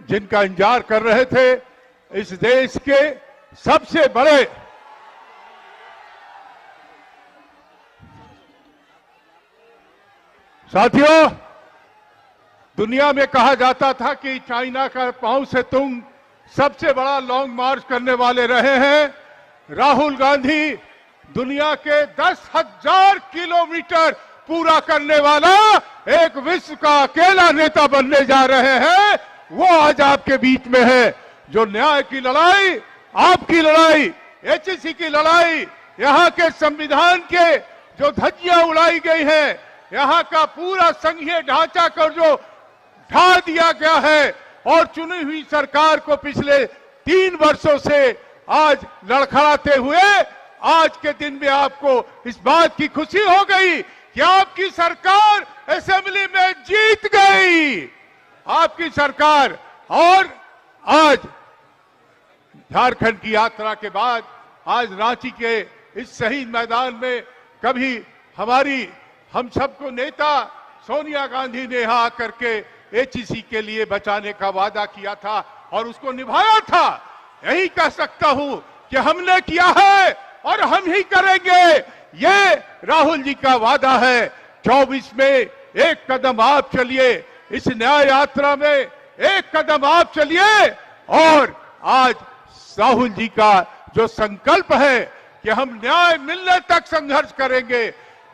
जिनका इंतजार कर रहे थे, इस देश के सबसे बड़े साथियों, दुनिया में कहा जाता था कि चाइना का पांव से तुम सबसे बड़ा लॉन्ग मार्च करने वाले रहे हैं। राहुल गांधी दुनिया के 10,000 किलोमीटर पूरा करने वाला एक विश्व का अकेला नेता बनने जा रहे हैं। वो आज आपके बीच में है। जो न्याय की लड़ाई, आपकी लड़ाई, एचईसी की लड़ाई, यहाँ के संविधान के जो धज्जियां उड़ाई गई है, यहाँ का पूरा संघीय ढांचा कर जो ढा दिया गया है और चुनी हुई सरकार को पिछले 3 वर्षों से आज लड़खड़ाते हुए आज के दिन में आपको इस बात की खुशी हो गई कि आपकी सरकार असेंबली में जीत गई, आपकी सरकार। और आज झारखंड की यात्रा के बाद आज रांची के इस शहीद मैदान में कभी हम सबको नेता सोनिया गांधी ने यहाँ आकर के एचईसी के लिए बचाने का वादा किया था और उसको निभाया था। यही कह सकता हूं कि हमने किया है और हम ही करेंगे। ये राहुल जी का वादा है। 24 में एक कदम आप चलिए, इस न्याय यात्रा में एक कदम आप चलिए। और आज राहुल जी का जो संकल्प है कि हम न्याय मिलने तक संघर्ष करेंगे,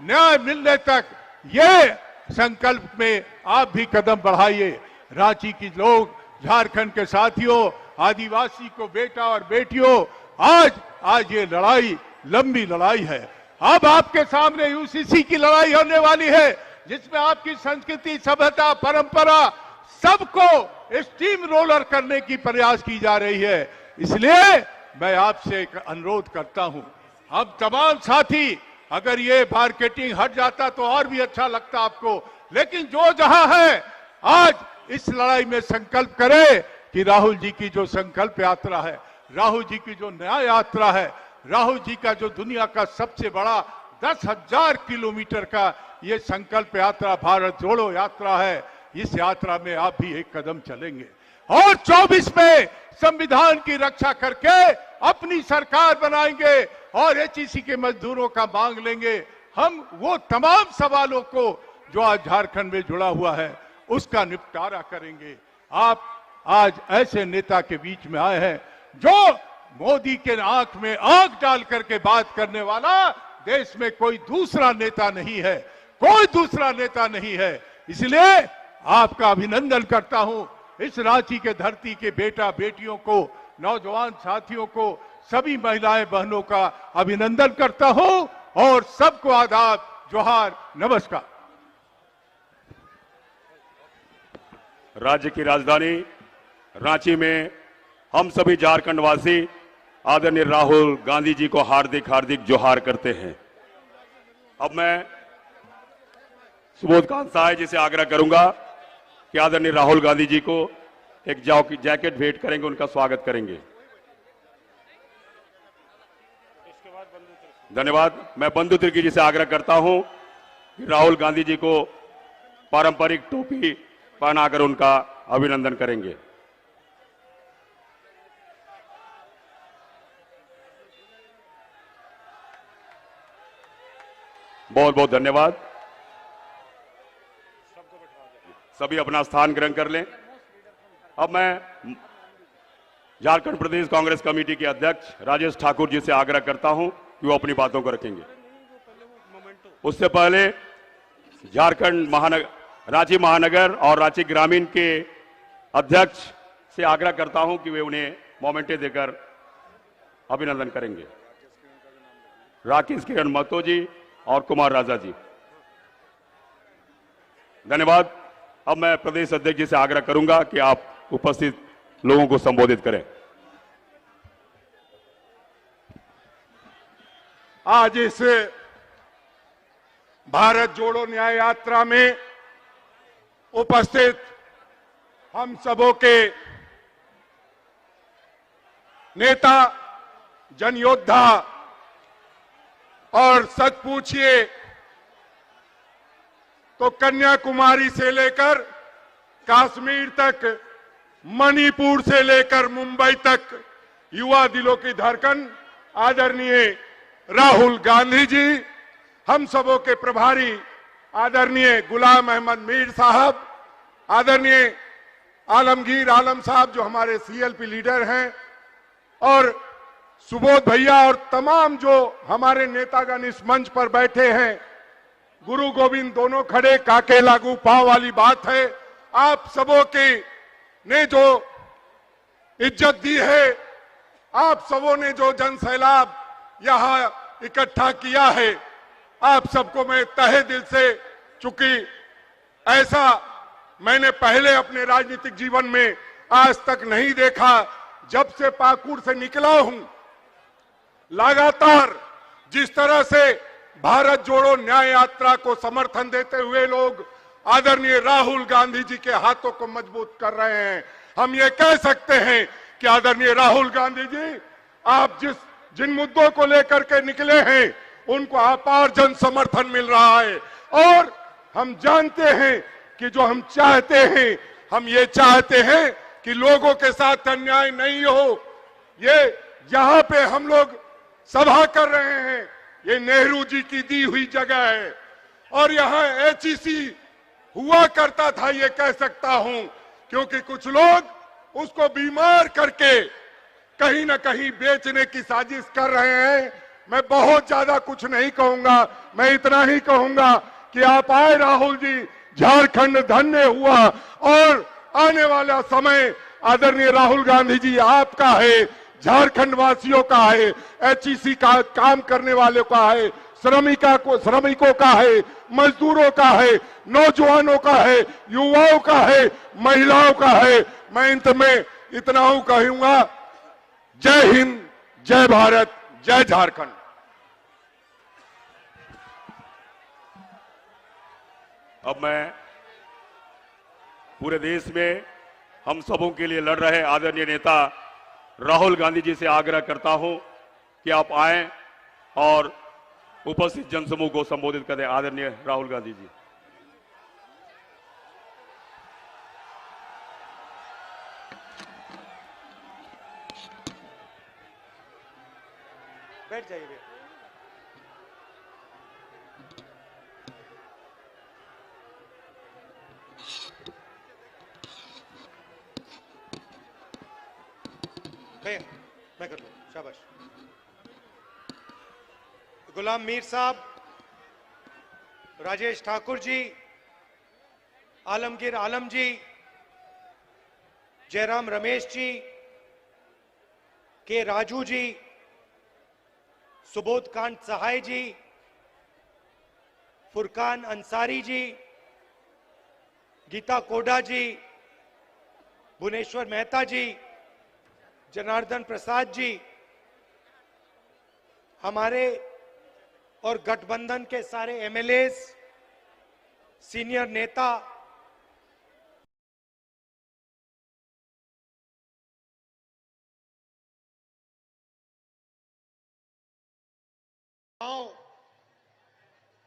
न्याय मिलने तक, ये संकल्प में आप भी कदम बढ़ाइए। रांची के लोग, झारखंड के साथियों, आदिवासी को बेटा और बेटियों, आज ये लड़ाई लंबी लड़ाई है। अब आपके सामने यूसीसी की लड़ाई होने वाली है, जिसमें आपकी संस्कृति, सभ्यता, परंपरा सबको स्टीम रोलर करने की प्रयास की जा रही है। इसलिए मैं आपसे एक अनुरोध करता हूं, हम तमाम साथी, अगर ये मार्केटिंग हट जाता तो और भी अच्छा लगता आपको, लेकिन जो जहां है आज इस लड़ाई में संकल्प करे कि राहुल जी की जो संकल्प यात्रा है, राहुल जी की जो न्याय यात्रा है, राहुल जी का जो दुनिया का सबसे बड़ा 10,000 किलोमीटर का ये संकल्प यात्रा, भारत जोड़ो यात्रा है, इस यात्रा में आप भी एक कदम चलेंगे और 24 में संविधान की रक्षा करके अपनी सरकार बनाएंगे और एचईसी के मजदूरों का मांग लेंगे। हम वो तमाम सवालों को जो आज झारखंड में जुड़ा हुआ है उसका निपटारा करेंगे। आप आज ऐसे नेता के बीच में आए हैं जो मोदी के आंख में आंख डाल करके बात करने वाला देश में कोई दूसरा नेता नहीं है, कोई दूसरा नेता नहीं है। इसलिए आपका अभिनंदन करता हूं। इस रांची के धरती के बेटा बेटियों को, नौजवान साथियों को, सभी महिलाएं बहनों का अभिनंदन करता हूं और सबको आदाब, जोहार, नमस्कार। राज्य की राजधानी रांची में हम सभी झारखंड वासी आदरणीय राहुल गांधी जी को हार्दिक हार्दिक जोहार करते हैं। अब मैं सुबोध कांत साय जी से आग्रह करूंगा कि आदरणीय राहुल गांधी जी को एक जैकेट भेंट करेंगे, उनका स्वागत करेंगे। धन्यवाद। मैं बंधु तिर्की जी से आग्रह करता हूं कि राहुल गांधी जी को पारंपरिक टोपी पहनाकर उनका अभिनंदन करेंगे। बहुत बहुत धन्यवाद। सभी अपना स्थान ग्रहण कर लें। अब मैं झारखंड प्रदेश कांग्रेस कमेटी के अध्यक्ष राजेश ठाकुर जी से आग्रह करता हूं कि वो अपनी बातों को रखेंगे। उससे पहले झारखंड रांची महानगर और रांची ग्रामीण के अध्यक्ष से आग्रह करता हूं कि वे उन्हें मोमेंटे देकर अभिनंदन करेंगे। राकेश किरण महतो जी और कुमार राजा जी, धन्यवाद। अब मैं प्रदेश अध्यक्ष जी से आग्रह करूंगा कि आप उपस्थित लोगों को संबोधित करें। आज इस भारत जोड़ो न्याय यात्रा में उपस्थित हम सबों के नेता, जनयोद्धा और सच पूछिए तो कन्याकुमारी से लेकर कश्मीर तक मणिपुर से लेकर मुंबई तक युवा दिलों की धड़कन आदरणीय राहुल गांधी जी, हम सबों के प्रभारी आदरणीय गुलाम अहमद मीर साहब, आदरणीय आलमगीर आलम साहब जो हमारे सीएलपी लीडर हैं, और सुबोध भैया और तमाम जो हमारे नेतागण इस मंच पर बैठे हैं। गुरु गोविंद दोनों खड़े, काके लागू पांव वाली बात है। आप सबों के ने जो इज्जत दी है, आप सबों ने जो जन सैलाब यहां इकट्ठा किया है, आप सबको मैं तहे दिल से, चूंकि ऐसा मैंने पहले अपने राजनीतिक जीवन में आज तक नहीं देखा, जब से पाकुड़ से निकला हूं, लगातार जिस तरह से भारत जोड़ो न्याय यात्रा को समर्थन देते हुए लोग आदरणीय राहुल गांधी जी के हाथों को मजबूत कर रहे हैं, हम ये कह सकते हैं कि आदरणीय राहुल गांधी जी, आप जिन मुद्दों को लेकर के निकले हैं, उनको अपार जन समर्थन मिल रहा है। और हम जानते हैं कि जो हम चाहते हैं, हम ये चाहते हैं कि लोगों के साथ अन्याय नहीं हो। ये जहां पे हम लोग सभा कर रहे हैं, ये नेहरू जी की दी हुई जगह है, और यहाँ एचईसी हुआ करता था, ये कह सकता हूं, क्योंकि कुछ लोग उसको बीमार करके कहीं ना कहीं बेचने की साजिश कर रहे हैं। मैं बहुत ज्यादा कुछ नहीं कहूंगा, मैं इतना ही कहूंगा कि आप आए राहुल जी, झारखंड धन्य हुआ, और आने वाला समय आदरणीय राहुल गांधी जी आपका है, झारखंड वासियों का है, एचईसी का काम करने वालों का है, श्रमिकों का है, मजदूरों का है, नौजवानों का है, युवाओं का है, महिलाओं का है। मैं अंत में इतना हूं कहूंगा, जय हिंद, जय भारत, जय झारखंड। अब मैं पूरे देश में हम सबों के लिए लड़ रहे आदरणीय नेता राहुल गांधी जी से आग्रह करता हूं कि आप आएं और उपस्थित जनसमूह को संबोधित करें। आदरणीय राहुल गांधी जी। बैठ जाइए। मैं कर लूं, शाबाश। गुलाम मीर साहब, राजेश ठाकुर जी, आलमगीर आलम जी, जयराम रमेश जी, के राजू जी, सुबोध कांत सहाय जी, फुरकान अंसारी जी, गीता कोडा जी, भुवनेश्वर मेहता जी, जनार्दन प्रसाद जी, हमारे और गठबंधन के सारे एमएलएस, सीनियर नेता,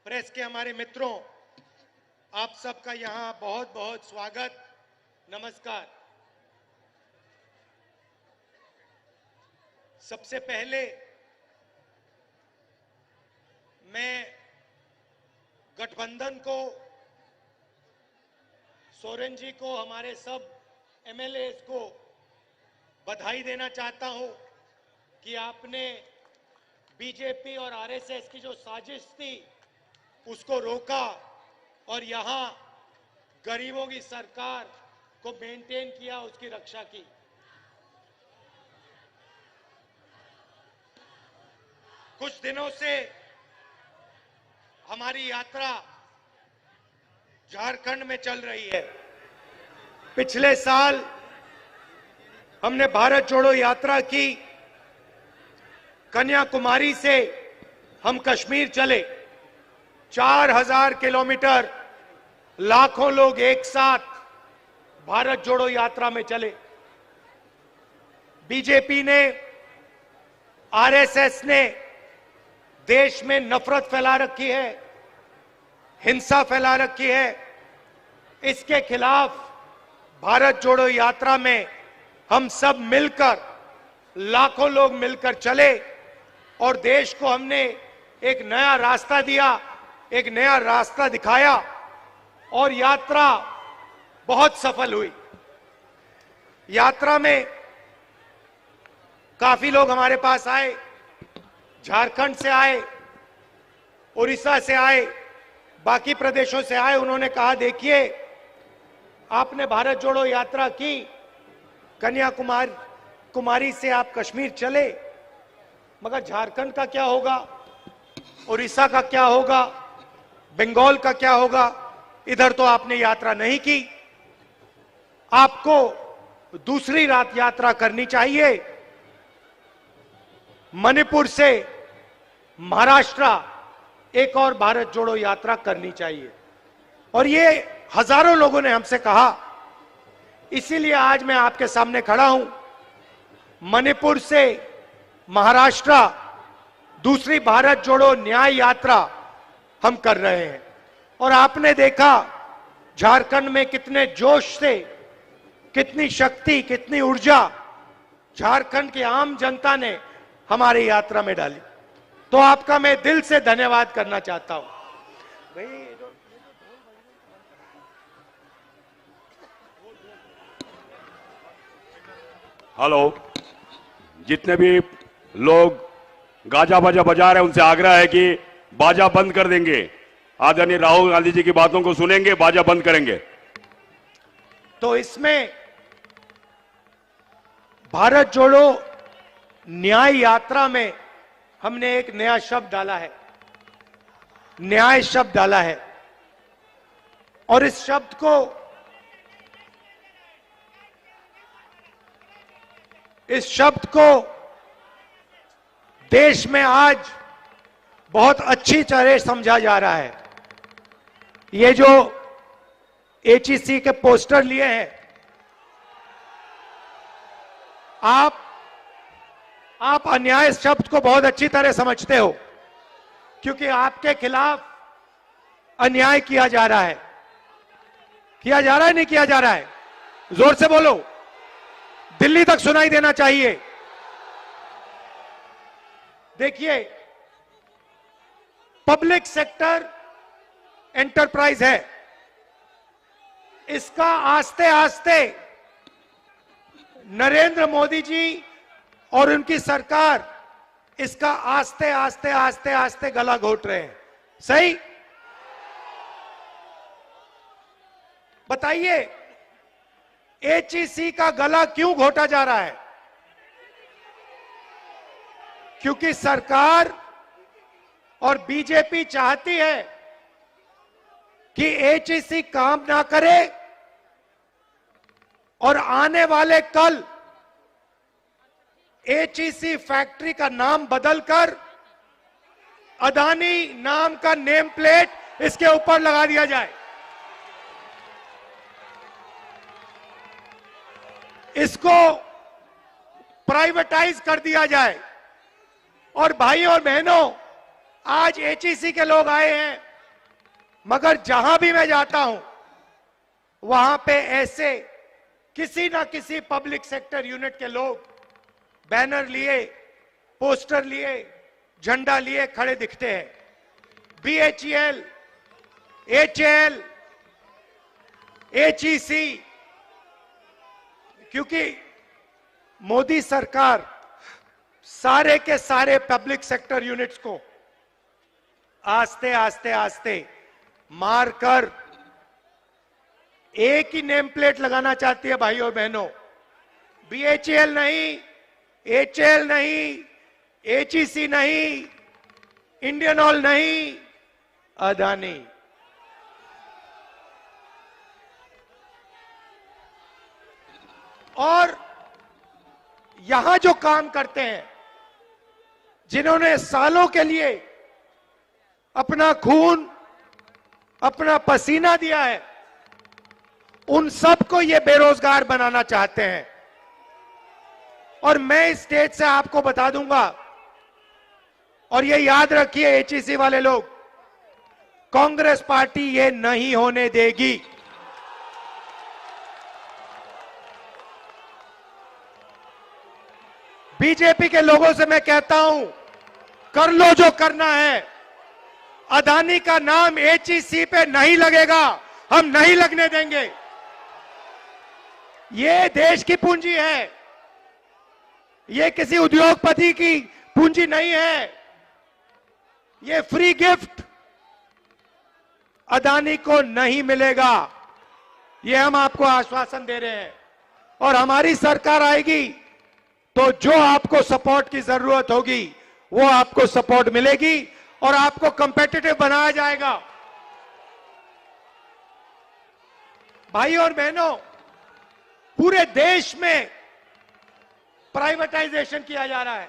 प्रेस के हमारे मित्रों, आप सबका यहां बहुत बहुत स्वागत, नमस्कार। सबसे पहले मैं गठबंधन को, सोरेन जी को, हमारे सब एमएलएस को बधाई देना चाहता हूं कि आपने बीजेपी और आरएसएस की जो साजिश थी उसको रोका और यहां गरीबों की सरकार को मेंटेन किया, उसकी रक्षा की। कुछ दिनों से हमारी यात्रा झारखंड में चल रही है। पिछले साल हमने भारत जोड़ो यात्रा की, कन्याकुमारी से हम कश्मीर चले, 4000 किलोमीटर, लाखों लोग एक साथ भारत जोड़ो यात्रा में चले। बीजेपी ने, आरएसएस ने देश में नफरत फैला रखी है, हिंसा फैला रखी है। इसके खिलाफ भारत जोड़ो यात्रा में हम सब मिलकर, लाखों लोग मिलकर चले और देश को हमने एक नया रास्ता दिया, एक नया रास्ता दिखाया और यात्रा बहुत सफल हुई। यात्रा में काफी लोग हमारे पास आए, झारखंड से आए, उड़ीसा से आए, बाकी प्रदेशों से आए। उन्होंने कहा, देखिए आपने भारत जोड़ो यात्रा की, कन्याकुमारी से आप कश्मीर चले, मगर झारखंड का क्या होगा, उड़ीसा का क्या होगा, बंगाल का क्या होगा? इधर तो आपने यात्रा नहीं की। आपको दूसरी रात यात्रा करनी चाहिए। मणिपुर से महाराष्ट्र एक और भारत जोड़ो यात्रा करनी चाहिए। और ये हजारों लोगों ने हमसे कहा, इसीलिए आज मैं आपके सामने खड़ा हूं। मणिपुर से महाराष्ट्र दूसरी भारत जोड़ो न्याय यात्रा हम कर रहे हैं। और आपने देखा झारखंड में कितने जोश से, कितनी शक्ति, कितनी ऊर्जा झारखंड की आम जनता ने हमारी यात्रा में डाली। तो आपका मैं दिल से धन्यवाद करना चाहता हूं। हेलो, जितने भी लोग गाजा बाजा बजा रहे हैं उनसे आग्रह है कि बाजा बंद कर देंगे। आदरणीय राहुल गांधी जी की बातों को सुनेंगे, बाजा बंद करेंगे। तो इसमें भारत जोड़ो न्याय यात्रा में हमने एक नया शब्द डाला है, न्याय शब्द डाला है। और इस शब्द को देश में आज बहुत अच्छी तरह समझा जा रहा है। ये जो HEC के पोस्टर लिए हैं, आप अन्याय शब्द को बहुत अच्छी तरह समझते हो, क्योंकि आपके खिलाफ अन्याय किया जा रहा है। किया जा रहा है, नहीं किया जा रहा है? जोर से बोलो, दिल्ली तक सुनाई देना चाहिए। देखिए, पब्लिक सेक्टर एंटरप्राइज है, इसका आस्ते आस्ते नरेंद्र मोदी जी और उनकी सरकार इसका आस्ते आस्ते आस्ते आस्ते गला घोट रहे हैं। सही? बताइए, HEC का गला क्यों घोटा जा रहा है? क्योंकि सरकार और बीजेपी चाहती है कि HEC काम ना करे और आने वाले कल HEC फैक्ट्री का नाम बदलकर अदानी नाम का नेम प्लेट इसके ऊपर लगा दिया जाए। इसको प्राइवेटाइज कर दिया जाए। और भाई और बहनों, आज HEC के लोग आए हैं, मगर जहां भी मैं जाता हूं वहां पे ऐसे किसी ना किसी पब्लिक सेक्टर यूनिट के लोग बैनर लिए, पोस्टर लिए, झंडा लिए खड़े दिखते हैं। BHEL, HAL, HEC, क्योंकि मोदी सरकार सारे के सारे पब्लिक सेक्टर यूनिट्स को आस्ते आस्ते आस्ते मारकर एक ही नेम प्लेट लगाना चाहती है। भाइयों और बहनों, BHEL नहीं, HAL नहीं, HEC नहीं, इंडियन ऑयल नहीं, अदानी। और यहां जो काम करते हैं, जिन्होंने सालों के लिए अपना खून, अपना पसीना दिया है, उन सबको ये बेरोजगार बनाना चाहते हैं। और मैं इस स्टेज से आपको बता दूंगा, और ये याद रखिए HEC वाले लोग, कांग्रेस पार्टी ये नहीं होने देगी। बीजेपी के लोगों से मैं कहता हूं, कर लो जो करना है। अदानी का नाम एचईसी पे नहीं लगेगा, हम नहीं लगने देंगे। ये देश की पूंजी है, ये किसी उद्योगपति की पूंजी नहीं है। ये फ्री गिफ्ट अदानी को नहीं मिलेगा, ये हम आपको आश्वासन दे रहे हैं। और हमारी सरकार आएगी तो जो आपको सपोर्ट की जरूरत होगी वो आपको सपोर्ट मिलेगी और आपको कंपेटिटिव बनाया जाएगा। भाई और बहनों, पूरे देश में प्राइवेटाइजेशन किया जा रहा है।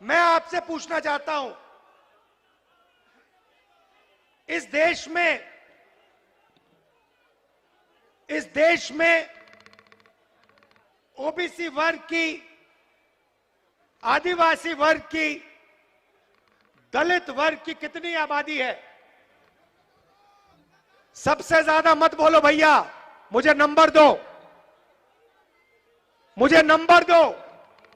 मैं आपसे पूछना चाहता हूं, इस देश में ओबीसी वर्ग की, आदिवासी वर्ग की, दलित वर्ग की कितनी आबादी है? सबसे ज्यादा मत बोलो भैया, मुझे नंबर दो, मुझे नंबर दो।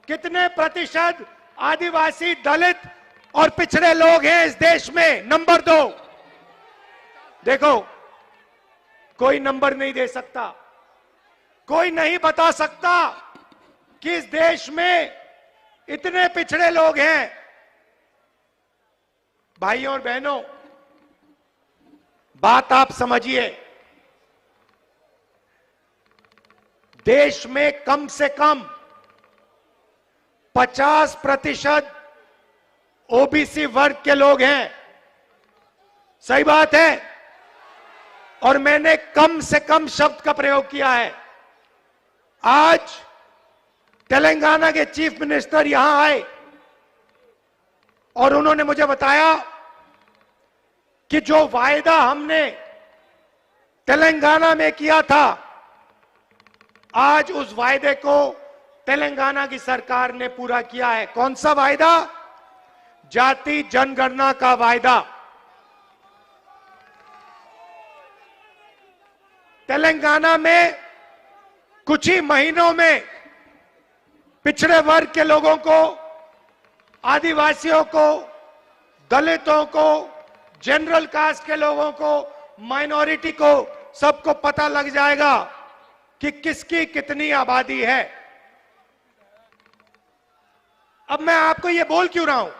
कितने प्रतिशत आदिवासी, दलित और पिछड़े लोग हैं इस देश में? नंबर दो। देखो, कोई नंबर नहीं दे सकता, कोई नहीं बता सकता कि इस देश में इतने पिछड़े लोग हैं। भाइयों और बहनों, बात आप समझिए, देश में कम से कम 50% ओबीसी वर्ग के लोग हैं। सही बात है। और मैंने कम से कम शब्द का प्रयोग किया है। आज तेलंगाना के चीफ मिनिस्टर यहां आए और उन्होंने मुझे बताया कि जो वायदा हमने तेलंगाना में किया था, आज उस वायदे को तेलंगाना की सरकार ने पूरा किया है। कौन सा वायदा? जाति जनगणना का वायदा। तेलंगाना में कुछ ही महीनों में पिछड़े वर्ग के लोगों को, आदिवासियों को, दलितों को, जनरल कास्ट के लोगों को, माइनॉरिटी को, सबको पता लग जाएगा कि किसकी कितनी आबादी है। अब मैं आपको ये बोल क्यों रहा हूं?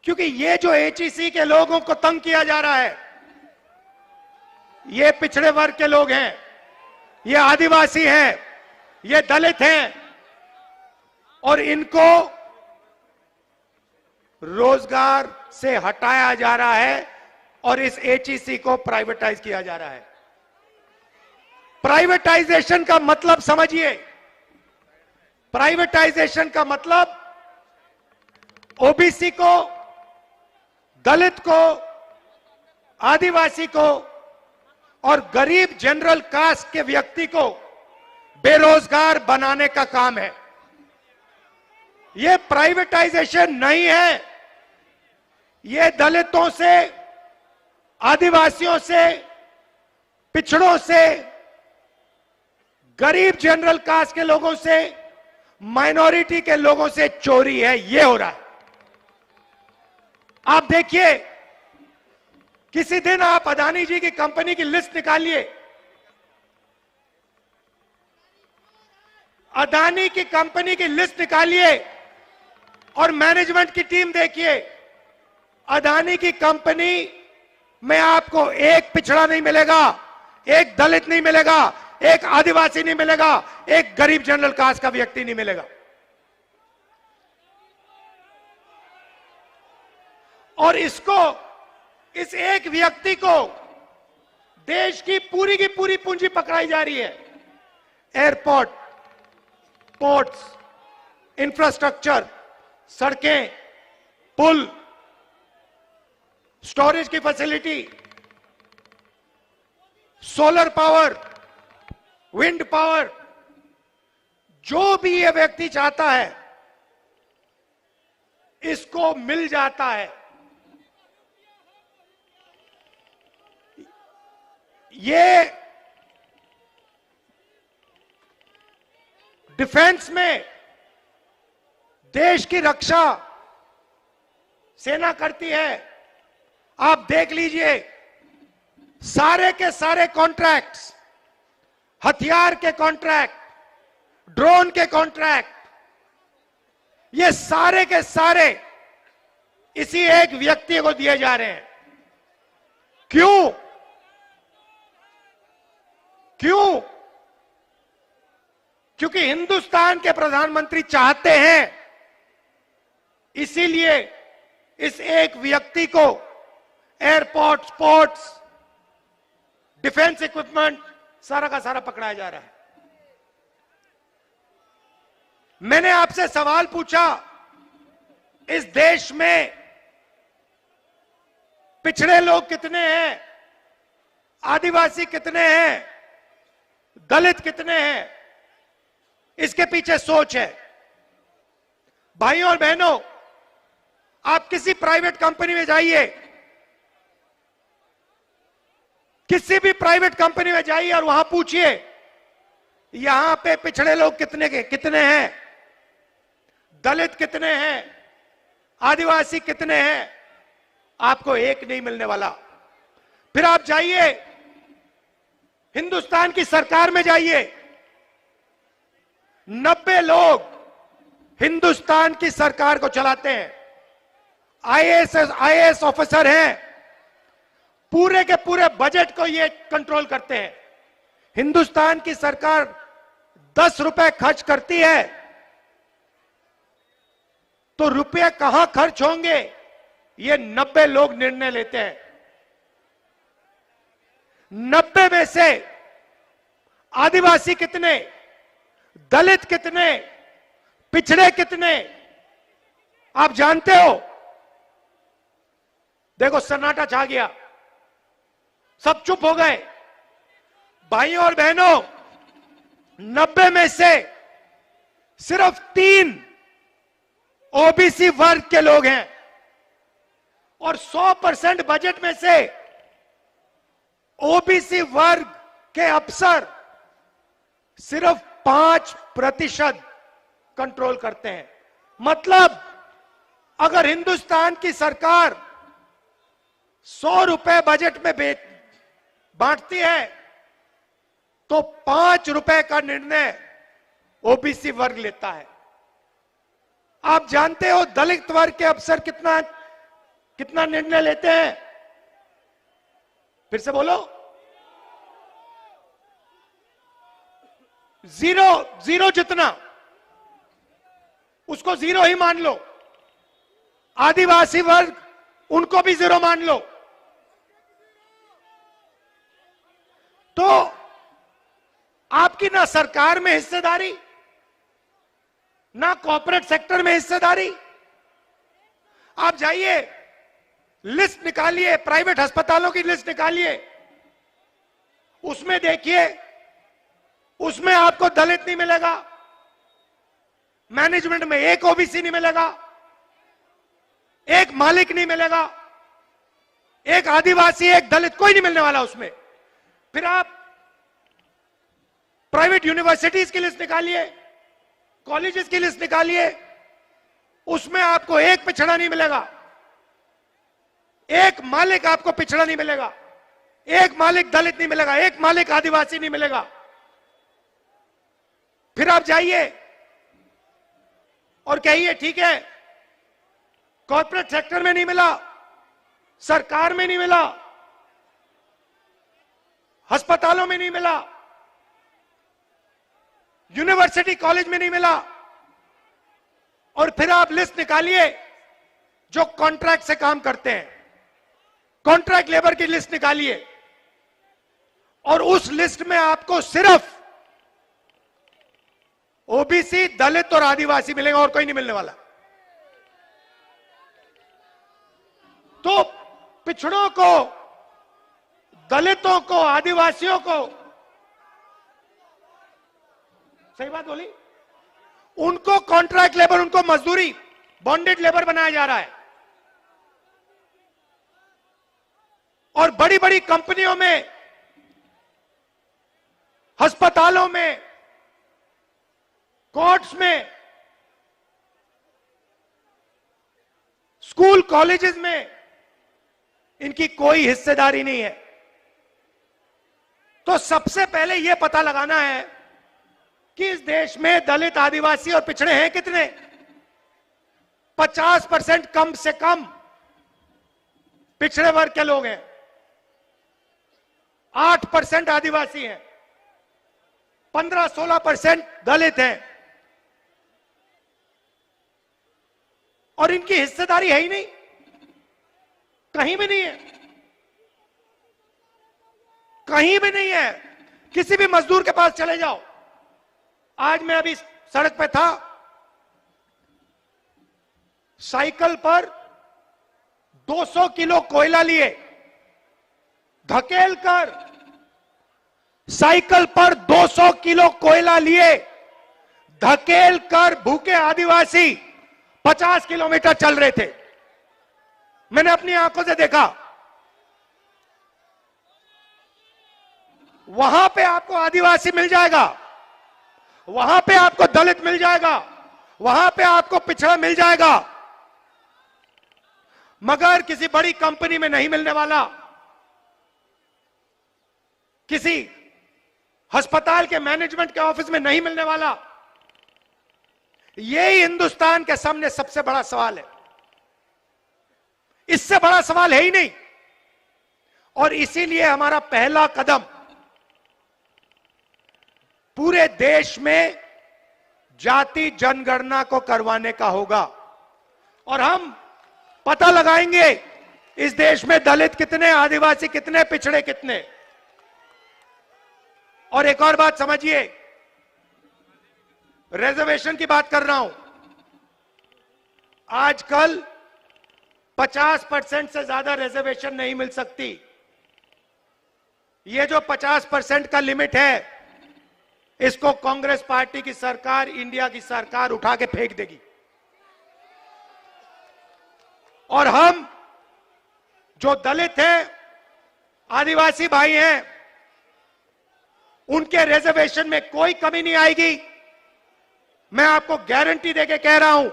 क्योंकि ये जो एचईसी के लोगों को तंग किया जा रहा है, ये पिछड़े वर्ग के लोग हैं, ये आदिवासी हैं, ये दलित हैं, और इनको रोजगार से हटाया जा रहा है और इस एचईसी को प्राइवेटाइज किया जा रहा है। प्राइवेटाइजेशन का मतलब समझिए। प्राइवेटाइजेशन का मतलब ओबीसी को, दलित को, आदिवासी को और गरीब जनरल कास्ट के व्यक्ति को बेरोजगार बनाने का काम है। यह प्राइवेटाइजेशन नहीं है। यह दलितों से, आदिवासियों से, पिछड़ों से, गरीब जनरल कास्ट के लोगों से, माइनॉरिटी के लोगों से चोरी है। यह हो रहा है। आप देखिए, किसी दिन आप अदानी जी की कंपनी की लिस्ट निकालिए, अदानी की कंपनी की लिस्ट निकालिए और मैनेजमेंट की टीम देखिए। अदानी की कंपनी में आपको एक पिछड़ा नहीं मिलेगा, एक दलित नहीं मिलेगा, एक आदिवासी नहीं मिलेगा, एक गरीब जनरल कास्ट का व्यक्ति नहीं मिलेगा। और इसको, इस एक व्यक्ति को देश की पूरी पूंजी पकड़ाई जा रही है। एयरपोर्ट, पोर्ट्स, इंफ्रास्ट्रक्चर, सड़कें, पुल, स्टोरेज की facility, solar power, wind power, जो भी यह व्यक्ति चाहता है इसको मिल जाता है। ये डिफेंस में देश की रक्षा सेना करती है। आप देख लीजिए, सारे के सारे कॉन्ट्रैक्ट्स, हथियार के कॉन्ट्रैक्ट, ड्रोन के कॉन्ट्रैक्ट, ये सारे के सारे इसी एक व्यक्ति को दिए जा रहे हैं। क्यों? क्यों? क्योंकि हिंदुस्तान के प्रधानमंत्री चाहते हैं, इसीलिए इस एक व्यक्ति को एयरपोर्ट, पोर्ट्स, डिफेंस इक्विपमेंट सारा का सारा पकड़ाया जा रहा है। मैंने आपसे सवाल पूछा, इस देश में पिछड़े लोग कितने हैं, आदिवासी कितने हैं, दलित कितने हैं? इसके पीछे सोच है। भाइयों और बहनों, आप किसी प्राइवेट कंपनी में जाइए, किसी भी प्राइवेट कंपनी में जाइए और वहां पूछिए यहां पे पिछड़े लोग कितने हैं, दलित कितने हैं, आदिवासी कितने हैं? आपको एक नहीं मिलने वाला। फिर आप जाइए हिंदुस्तान की सरकार में जाइए, 90 लोग हिंदुस्तान की सरकार को चलाते हैं, आईएएस ऑफिसर हैं, पूरे के पूरे बजट को ये कंट्रोल करते हैं। हिंदुस्तान की सरकार 10 रुपए खर्च करती है तो रुपए कहां खर्च होंगे, ये 90 लोग निर्णय लेते हैं। 90 में से आदिवासी कितने, दलित कितने, पिछड़े कितने, आप जानते हो? देखो, सन्नाटा छा गया, सब चुप हो गए। भाइयों और बहनों, 90 में से सिर्फ 3 ओबीसी वर्ग के लोग हैं और 100% बजट में से ओबीसी वर्ग के अफसर सिर्फ 5% कंट्रोल करते हैं। मतलब अगर हिंदुस्तान की सरकार 100 रुपए बजट में बांटती है तो 5 रुपए का निर्णय ओबीसी वर्ग लेता है। आप जानते हो दलित वर्ग के अफसर कितना निर्णय लेते हैं? फिर से बोलो, जीरो जितना, उसको जीरो ही मान लो। आदिवासी वर्ग, उनको भी जीरो मान लो। तो आपकी ना सरकार में हिस्सेदारी, ना कॉर्पोरेट सेक्टर में हिस्सेदारी। आप जाइए, लिस्ट निकालिए, प्राइवेट अस्पतालों की लिस्ट निकालिए, उसमें देखिए, उसमें आपको दलित नहीं मिलेगा, मैनेजमेंट में एक ओबीसी नहीं मिलेगा, एक मालिक नहीं मिलेगा, एक आदिवासी, एक दलित, कोई नहीं मिलने वाला उसमें। फिर आप प्राइवेट यूनिवर्सिटीज की लिस्ट निकालिए, कॉलेजेस की लिस्ट निकालिए, उसमें आपको एक पिछड़ा नहीं मिलेगा, एक मालिक आपको पिछड़ा नहीं मिलेगा, एक मालिक दलित नहीं मिलेगा, एक मालिक आदिवासी नहीं मिलेगा। फिर आप जाइए और कहिए ठीक है, कॉर्पोरेट सेक्टर में नहीं मिला, सरकार में नहीं मिला, अस्पतालों में नहीं मिला, यूनिवर्सिटी कॉलेज में नहीं मिला। और फिर आप लिस्ट निकालिए जो कॉन्ट्रैक्ट से काम करते हैं, कॉन्ट्रैक्ट लेबर की लिस्ट निकालिए और उस लिस्ट में आपको सिर्फ ओबीसी, दलित और आदिवासी मिलेगा और कोई नहीं मिलने वाला। तो पिछड़ों को, दलितों को, आदिवासियों को, सही बात बोली, उनको कॉन्ट्रैक्ट लेबर, उनको मजदूरी, बॉन्डेड लेबर बनाया जा रहा है। और बड़ी बड़ी कंपनियों में, अस्पतालों में कोर्ट्स में, स्कूल कॉलेजेस में इनकी कोई हिस्सेदारी नहीं है। तो सबसे पहले यह पता लगाना है कि इस देश में दलित, आदिवासी और पिछड़े हैं कितने। 50% कम से कम पिछड़े वर्ग के लोग हैं, 8% आदिवासी हैं, 15-16% दलित हैं, और इनकी हिस्सेदारी है ही नहीं, कहीं भी नहीं है, कहीं भी नहीं है। किसी भी मजदूर के पास चले जाओ। आज मैं अभी सड़क पे था, साइकिल पर 200 किलो कोयला लिए, धकेल कर साइकिल पर 200 किलो कोयला लिए, धकेल कर भूखे आदिवासी 50 किलोमीटर चल रहे थे। मैंने अपनी आंखों से देखा। वहां पे आपको आदिवासी मिल जाएगा, वहां पे आपको दलित मिल जाएगा, वहां पे आपको पिछड़ा मिल जाएगा, मगर किसी बड़ी कंपनी में नहीं मिलने वाला, किसी अस्पताल के मैनेजमेंट के ऑफिस में नहीं मिलने वाला। यही हिंदुस्तान के सामने सबसे बड़ा सवाल है, इससे बड़ा सवाल है ही नहीं। और इसीलिए हमारा पहला कदम पूरे देश में जाति जनगणना को करवाने का होगा, और हम पता लगाएंगे इस देश में दलित कितने, आदिवासी कितने, पिछड़े कितने। और एक और बात समझिए, रिजर्वेशन की बात कर रहा हूं। आजकल 50% से ज्यादा रिजर्वेशन नहीं मिल सकती। ये जो 50% का लिमिट है, इसको कांग्रेस पार्टी की सरकार, इंडिया की सरकार उठा के फेंक देगी। और हम जो दलित हैं, आदिवासी भाई हैं, उनके रिजर्वेशन में कोई कमी नहीं आएगी, मैं आपको गारंटी देके कह रहा हूं।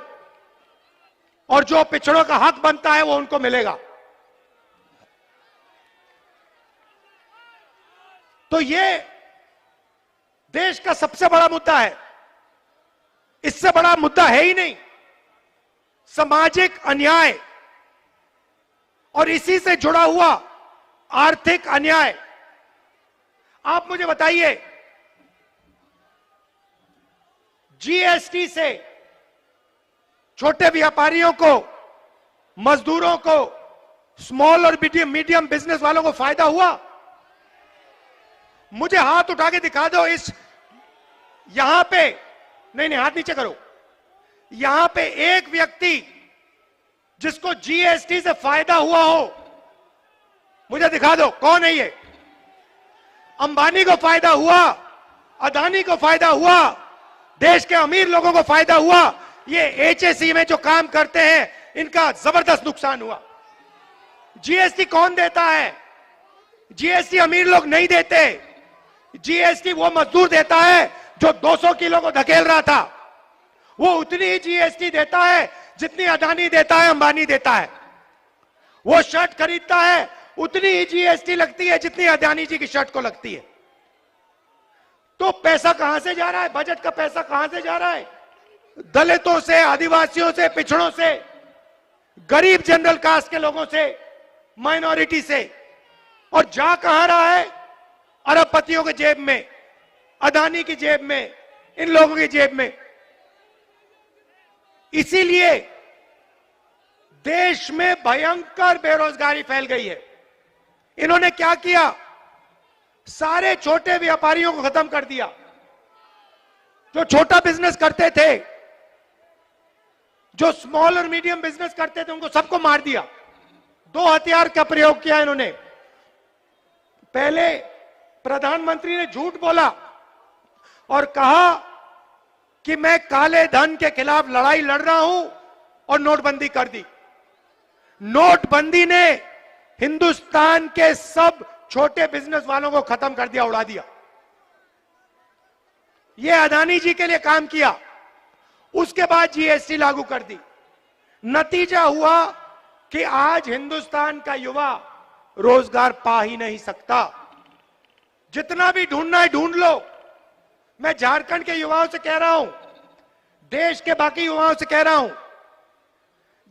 और जो पिछड़ों का हक बनता है वो उनको मिलेगा। तो ये देश का सबसे बड़ा मुद्दा है, इससे बड़ा मुद्दा है ही नहीं। सामाजिक अन्याय और इसी से जुड़ा हुआ आर्थिक अन्याय। आप मुझे बताइए, जीएसटी से छोटे व्यापारियों को, मजदूरों को, स्मॉल और मीडियम बिजनेस वालों को फायदा हुआ? मुझे हाथ उठा के दिखा दो इस यहां पे, नहीं हाथ नीचे करो, यहां पे एक व्यक्ति जिसको जीएसटी से फायदा हुआ हो, मुझे दिखा दो। कौन है ये? अंबानी को फायदा हुआ, अदानी को फायदा हुआ, देश के अमीर लोगों को फायदा हुआ। ये एचएसई में जो काम करते हैं, इनका जबरदस्त नुकसान हुआ। जीएसटी कौन देता है? जीएसटी अमीर लोग नहीं देते। जीएसटी वो मजदूर देता है जो 200 किलो को धकेल रहा था। वो उतनी ही जीएसटी देता है जितनी अदानी देता है, अंबानी देता है। वो शर्ट खरीदता है, उतनी ही जीएसटी लगती है जितनी अदानी जी की शर्ट को लगती है। तो पैसा कहां से जा रहा है? बजट का पैसा कहां से जा रहा है? दलितों से, आदिवासियों से, पिछड़ों से, गरीब जनरल कास्ट के लोगों से, माइनॉरिटी से। और जा कहां रहा है? अरबपतियों के जेब में, अदानी की जेब में, इन लोगों की जेब में। इसीलिए देश में भयंकर बेरोजगारी फैल गई है। इन्होंने क्या किया? सारे छोटे व्यापारियों को खत्म कर दिया। जो छोटा बिजनेस करते थे, जो स्मॉल और मीडियम बिजनेस करते थे, उनको सबको मार दिया। दो हथियार का प्रयोग किया इन्होंने। पहले प्रधानमंत्री ने झूठ बोला और कहा कि मैं काले धन के खिलाफ लड़ाई लड़ रहा हूं, और नोटबंदी कर दी। नोटबंदी ने हिंदुस्तान के सब छोटे बिजनेस वालों को खत्म कर दिया, उड़ा दिया। यह अदानी जी के लिए काम किया। उसके बाद जीएसटी लागू कर दी। नतीजा हुआ कि आज हिंदुस्तान का युवा रोजगार पा ही नहीं सकता। जितना भी ढूंढना है ढूंढ लो। मैं झारखंड के युवाओं से कह रहा हूं, देश के बाकी युवाओं से कह रहा हूं,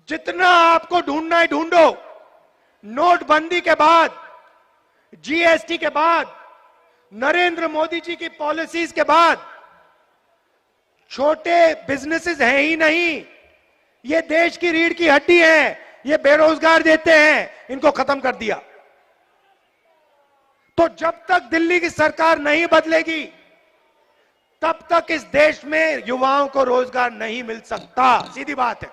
जितना आपको ढूंढना है ढूंढो। नोटबंदी के बाद, जीएसटी के बाद, नरेंद्र मोदी जी की पॉलिसीज के बाद छोटे बिजनेसेस हैं ही नहीं। ये देश की रीढ़ की हड्डी है, ये बेरोजगार देते हैं, इनको खत्म कर दिया। तो जब तक दिल्ली की सरकार नहीं बदलेगी तब तक इस देश में युवाओं को रोजगार नहीं मिल सकता। सीधी बात है।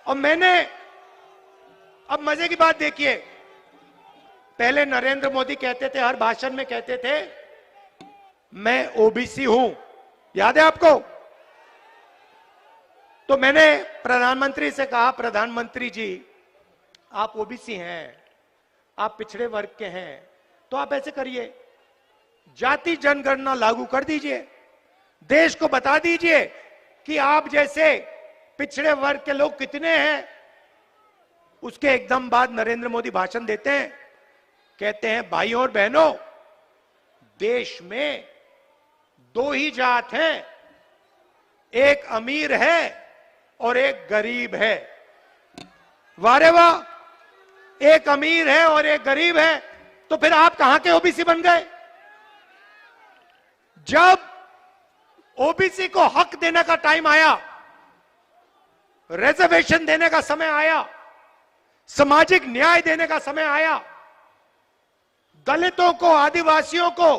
और मैंने, अब मजे की बात देखिए, पहले नरेंद्र मोदी कहते थे, हर भाषण में कहते थे, मैं ओबीसी हूं। याद है आपको? तो मैंने प्रधानमंत्री से कहा, प्रधानमंत्री जी आप ओबीसी हैं, आप पिछड़े वर्ग के हैं, तो आप ऐसे करिए, जाति जनगणना लागू कर दीजिए, देश को बता दीजिए कि आप जैसे पिछड़े वर्ग के लोग कितने हैं। उसके एकदम बाद नरेंद्र मोदी भाषण देते हैं, कहते हैं भाइयों और बहनों, देश में दो ही जात हैं, एक अमीर है और एक गरीब है। वारे वाह, एक अमीर है और एक गरीब है, तो फिर आप कहां के ओबीसी बन गए? जब ओबीसी को हक देने का टाइम आया, रिजर्वेशन देने का समय आया, सामाजिक न्याय देने का समय आया, दलितों को, आदिवासियों को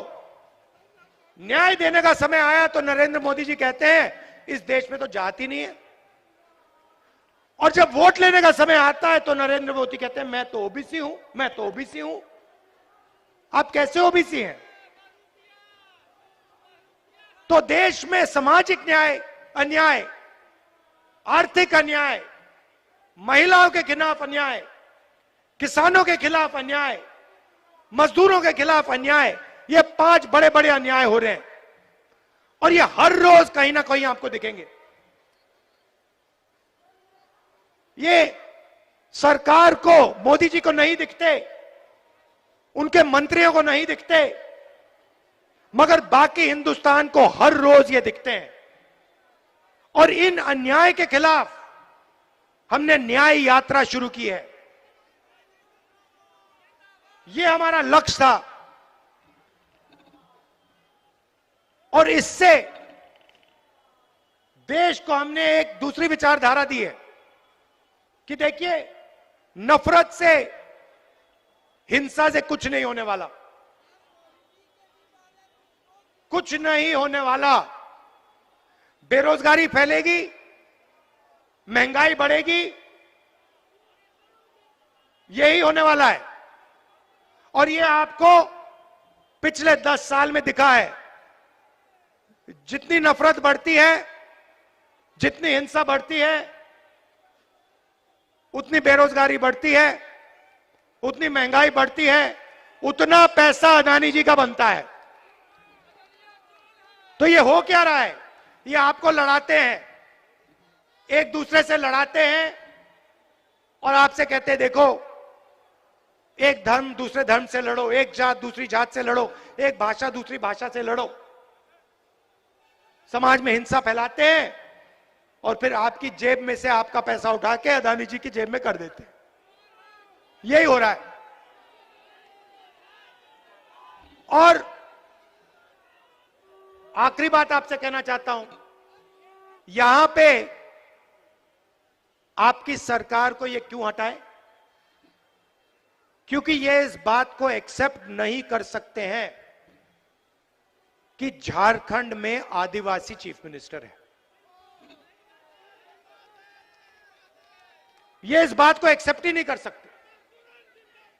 न्याय देने का समय आया, तो नरेंद्र मोदी जी कहते हैं इस देश में तो जाति नहीं है। और जब वोट लेने का समय आता है तो नरेंद्र मोदी कहते हैं मैं तो ओबीसी हूं, मैं तो ओबीसी हूं। आप कैसे ओबीसी हैं? तो देश में सामाजिक न्याय, अन्याय, आर्थिक अन्याय, महिलाओं के खिलाफ अन्याय, किसानों के खिलाफ अन्याय, मजदूरों के खिलाफ अन्याय, ये 5 बड़े बड़े अन्याय हो रहे हैं और ये हर रोज कहीं ना कहीं आपको दिखेंगे। ये सरकार को, मोदी जी को नहीं दिखते, उनके मंत्रियों को नहीं दिखते, मगर बाकी हिंदुस्तान को हर रोज ये दिखते हैं। और इन अन्याय के खिलाफ हमने न्याय यात्रा शुरू की है। ये हमारा लक्ष्य था और इससे देश को हमने एक दूसरी विचारधारा दी है कि देखिए, नफरत से, हिंसा से कुछ नहीं होने वाला, कुछ नहीं होने वाला। बेरोजगारी फैलेगी, महंगाई बढ़ेगी, यही होने वाला है। और ये आपको पिछले 10 साल में दिखा है। जितनी नफरत बढ़ती है, जितनी हिंसा बढ़ती है, उतनी बेरोजगारी बढ़ती है, उतनी महंगाई बढ़ती है, उतना पैसा अदानी जी का बनता है। तो ये हो क्या रहा है? ये आपको लड़ाते हैं, एक दूसरे से लड़ाते हैं और आपसे कहते हैं देखो, एक धर्म दूसरे धर्म से लड़ो, एक जात दूसरी जात से लड़ो, एक भाषा दूसरी भाषा से लड़ो। समाज में हिंसा फैलाते हैं और फिर आपकी जेब में से आपका पैसा उठा के अदानी जी की जेब में कर देते हैं। यही हो रहा है। और आखिरी बात आपसे कहना चाहता हूं, यहां पे आपकी सरकार को ये क्यों हटाए? क्योंकि ये इस बात को एक्सेप्ट नहीं कर सकते हैं कि झारखंड में आदिवासी चीफ मिनिस्टर है। ये इस बात को एक्सेप्ट ही नहीं कर सकते।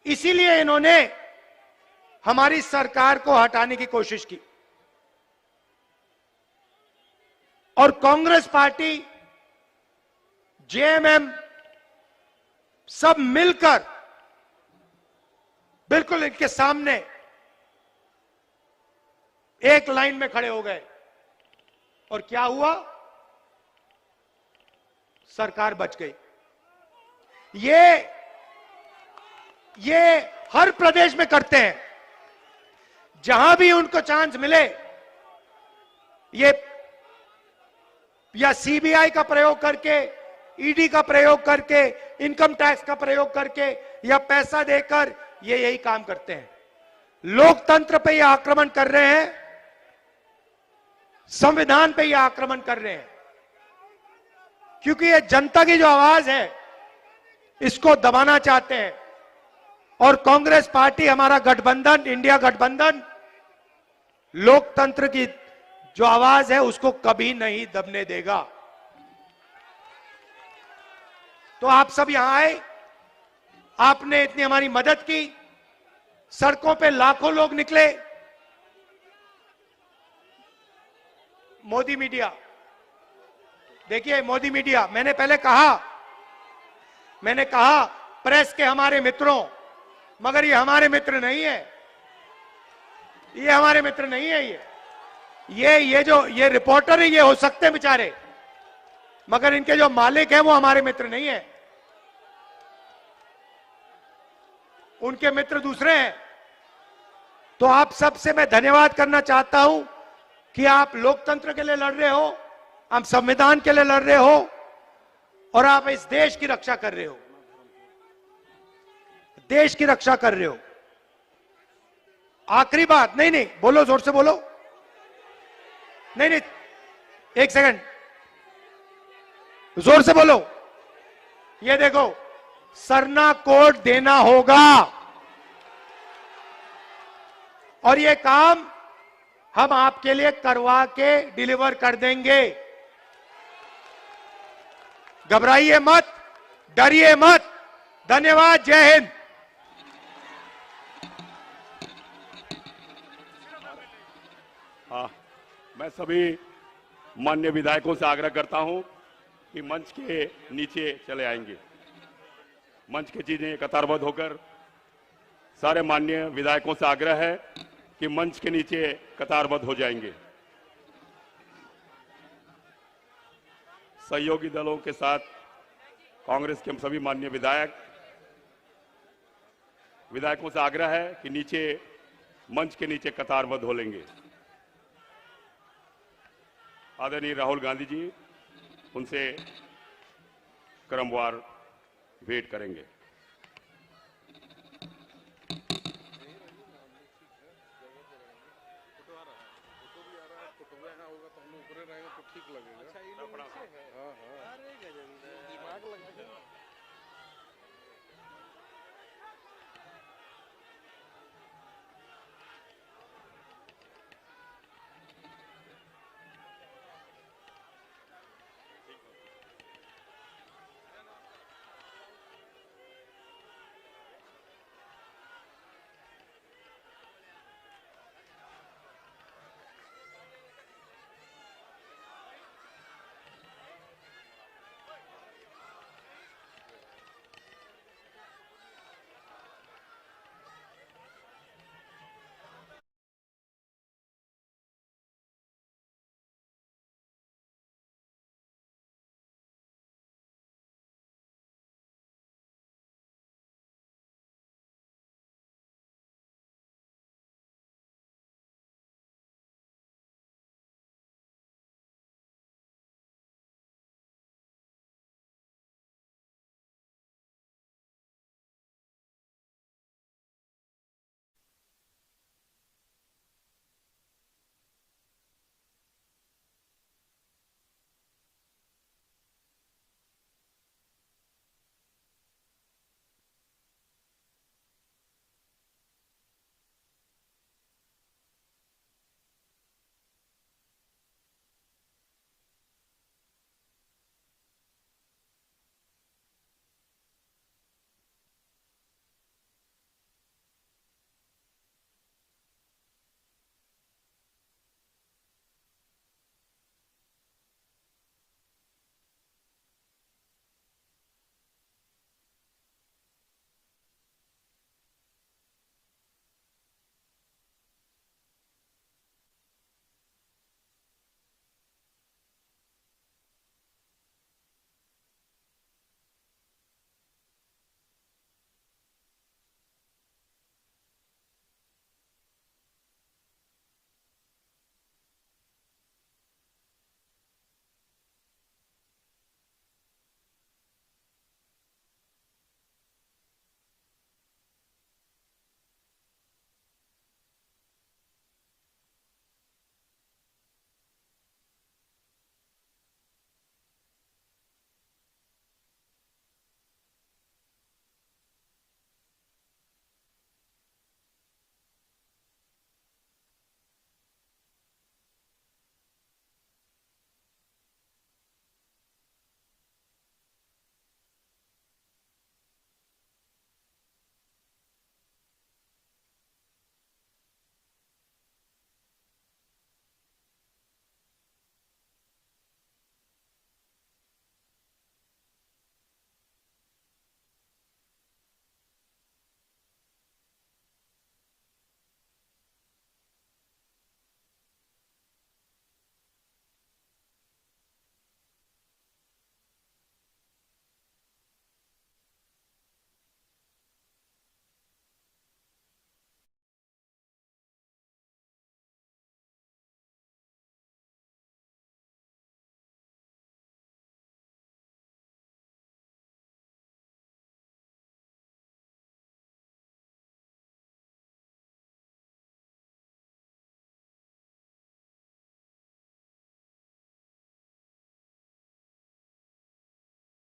इसीलिए इन्होंने हमारी सरकार को हटाने की कोशिश की। और कांग्रेस पार्टी, जेएमएम सब मिलकर बिल्कुल इनके सामने एक लाइन में खड़े हो गए और क्या हुआ? सरकार बच गई। ये हर प्रदेश में करते हैं, जहां भी उनको चांस मिले, ये या सीबीआई का प्रयोग करके, ईडी का प्रयोग करके, इनकम टैक्स का प्रयोग करके या पैसा देकर ये यही काम करते हैं। लोकतंत्र पे ये आक्रमण कर रहे हैं, संविधान पे ये आक्रमण कर रहे हैं, क्योंकि ये जनता की जो आवाज है इसको दबाना चाहते हैं। और कांग्रेस पार्टी, हमारा गठबंधन, इंडिया गठबंधन, लोकतंत्र की जो आवाज है उसको कभी नहीं दबने देगा। तो आप सब यहां आए, आपने इतनी हमारी मदद की, सड़कों पे लाखों लोग निकले। मोदी मीडिया, देखिए मोदी मीडिया, मैंने पहले कहा प्रेस के हमारे मित्रों, मगर ये हमारे मित्र नहीं है, ये हमारे मित्र नहीं है। ये रिपोर्टर है, ये हो सकते हैं बेचारे, मगर इनके जो मालिक हैं वो हमारे मित्र नहीं है, उनके मित्र दूसरे हैं। तो आप सबसे मैं धन्यवाद करना चाहता हूं कि आप लोकतंत्र के लिए लड़ रहे हो, आप संविधान के लिए लड़ रहे हो, और आप इस देश की रक्षा कर रहे हो, देश की रक्षा कर रहे हो। आखिरी बात, नहीं बोलो, जोर से बोलो, नहीं, एक सेकंड, जोर से बोलो। ये देखो, सरना कोड देना होगा, और ये काम हम आपके लिए करवा के डिलीवर कर देंगे। घबराइए मत, डरिए मत। धन्यवाद, जय हिंद। मैं सभी माननीय विधायकों से आग्रह करता हूं कि मंच के नीचे चले आएंगे। मंच के चीजें कतारबद्ध होकर, सारे माननीय विधायकों से आग्रह है कि मंच के नीचे कतारबद्ध हो जाएंगे। सहयोगी दलों के साथ कांग्रेस के सभी माननीय विधायकों से आग्रह है कि नीचे, मंच के नीचे कतारबद्ध हो लेंगे। आदरणीय राहुल गांधी जी उनसे क्रमवार भेंट करेंगे। ठीक लगेगा। अच्छा, ये लोग नीचे है। हाँ। अरे गजब, दिमाग लगा।